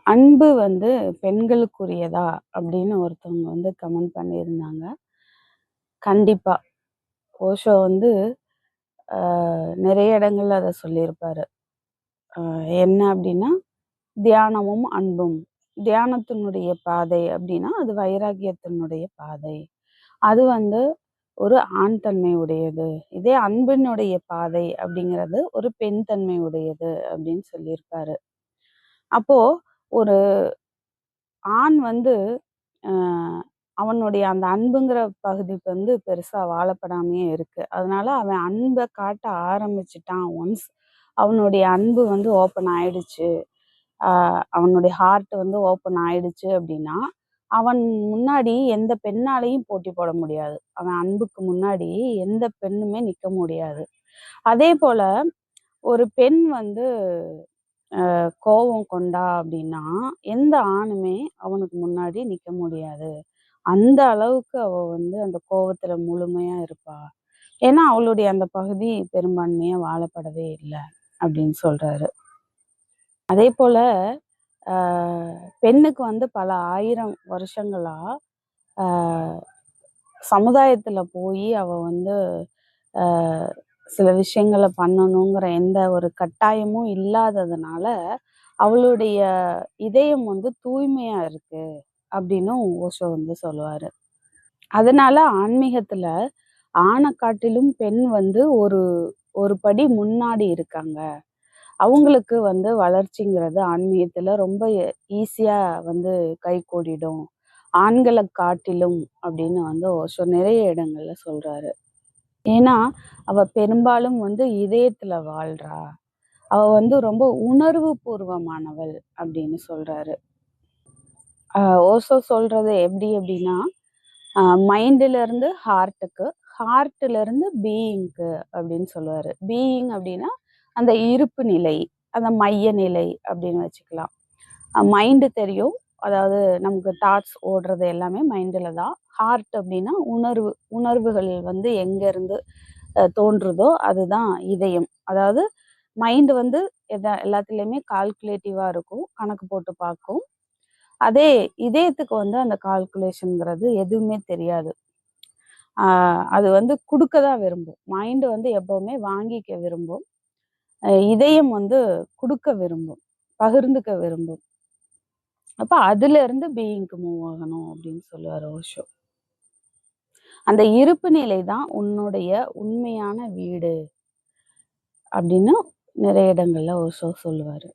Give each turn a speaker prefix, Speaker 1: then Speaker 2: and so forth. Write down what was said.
Speaker 1: அன்பு வந்து பெண்களுக்குரியதா அப்படின்னு ஒருத்தவங்க வந்து கமெண்ட் பண்ணியிருந்தாங்க. கண்டிப்பா. ஓஷோ வந்து நிறைய இடங்கள்ல அத சொல்லியிருப்பாரு. அ என்ன அப்படின்னா, தியானமும் அன்பும். தியானத்தினுடைய பாதை அப்படின்னா, அது வைராக்கியத்தினுடைய பாதை. அது வந்து ஒரு ஆண் தன்மை உடையது. இதே அன்பினுடைய பாதை அப்படிங்கிறது ஒரு பெண் தன்மை உடையது அப்படின்னு சொல்லியிருப்பாரு. அப்போ ஒரு ஆண் வந்து அ அவனுடைய அந்த அன்புங்கிற பகுதி வந்து பெருசா வாழப்படாமயே இருக்கு. அதனால அவன் அன்ப காட்ட ஆரம்பிச்சுட்டான் ஒன்ஸ் அவனுடைய அன்பு வந்து ஓப்பன் ஆயிடுச்சு. அ அவனுடைய ஹார்ட் வந்து ஓப்பன் ஆயிடுச்சு அப்படின்னா, அவன் முன்னாடி எந்த பெண்ணாலயும் போட்டி போட முடியாது. அவன் அன்புக்கு முன்னாடி எந்த பெண்ணுமே நிக்க முடியாது. அதேபோல ஒரு பெண் வந்து கோவம் கொண்டா அப்படின்னா, எந்த ஆணுமே அவனுக்கு முன்னாடி நிக்க முடியாது. அந்த அளவுக்கு அவ வந்து அந்த கோவத்துல முழுமையா இருப்பா. ஏன்னா, அவளுடைய அந்த பகுதி பெரும்பான்மையா வாழப்படவே இல்ல அப்படின்னு சொல்றாரு. அதேபோல அ பெண்ணுக்கு வந்து பல 1000 வருஷங்களா அ சமுதாயத்துல போயி அவ வந்து அ சில விஷயங்கள பண்ணணுங்கிற எந்த ஒரு கட்டாயமும் இல்லாததுனால, அவளுடைய இதயம் வந்து தூய்மையா இருக்கு அப்படின்னும் ஓஷோ வந்து சொல்லுவாரு. அதனால ஆன்மீகத்துல ஆண காட்டிலும் பெண் வந்து ஒரு ஒரு படி முன்னாடி இருக்காங்க. அவங்களுக்கு வந்து வளர்ச்சிங்கிறது ஆன்மீகத்துல ரொம்ப ஈஸியா வந்து கைகூடிடும். ஆண்கள காட்டிலும் அப்படின்னு வந்து ஓஷோ நிறைய இடங்கள்ல சொல்றாரு. ஏன்னா, அவ பெரும்பாலும் வந்து இதயத்துல வாழ்றா. அவ வந்து ரொம்ப உணர்வு பூர்வமானவள் அப்படின்னு சொல்றாரு. அ ஓஷோ சொல்றது எப்படி அப்படின்னா, மைண்ட்ல இருந்து ஹார்ட்டுக்கு, ஹார்ட்ல இருந்து பீயிங்க்கு அப்படின்னு சொல்லுவாரு. பீயிங் அப்படின்னா, அந்த இருப்பு நிலை, அந்த மைய நிலை அப்படின்னு வச்சுக்கலாம். மைண்டு தெரியும். அதாவது நமக்கு தாட்ஸ் ஓடுறது எல்லாமே மைண்டில தான். ஹார்ட் அப்படின்னா உணர்வுகள் வந்து எங்கேருந்து தோன்றுதோ அதுதான் இதயம். அதாவது மைண்ட் வந்து எல்லாத்துலேயுமே கால்குலேட்டிவா இருக்கும். கணக்கு போட்டு பார்க்கும். அதே இதயத்துக்கு வந்து அந்த கால்குலேஷன்ங்கிறது எதுவுமே தெரியாது. அது வந்து குடுக்க தான் விரும்பும். மைண்ட் வந்து எப்பவுமே வாங்கிக்க விரும்பும். இதயம் வந்து குடுக்க விரும்பும். பகிர்ந்துக்க விரும்பும். அப்ப அதுல இருந்து பீயிங்க்கு மூவ் ஆகணும் அப்படின்னு சொல்லுவாரு ஓஷோ. அந்த இருப்பு நிலை தான் உன்னுடைய உண்மையான வீடு அப்படின்னு நிறைய இடங்கள்ல ஓஷோ சொல்லுவாரு.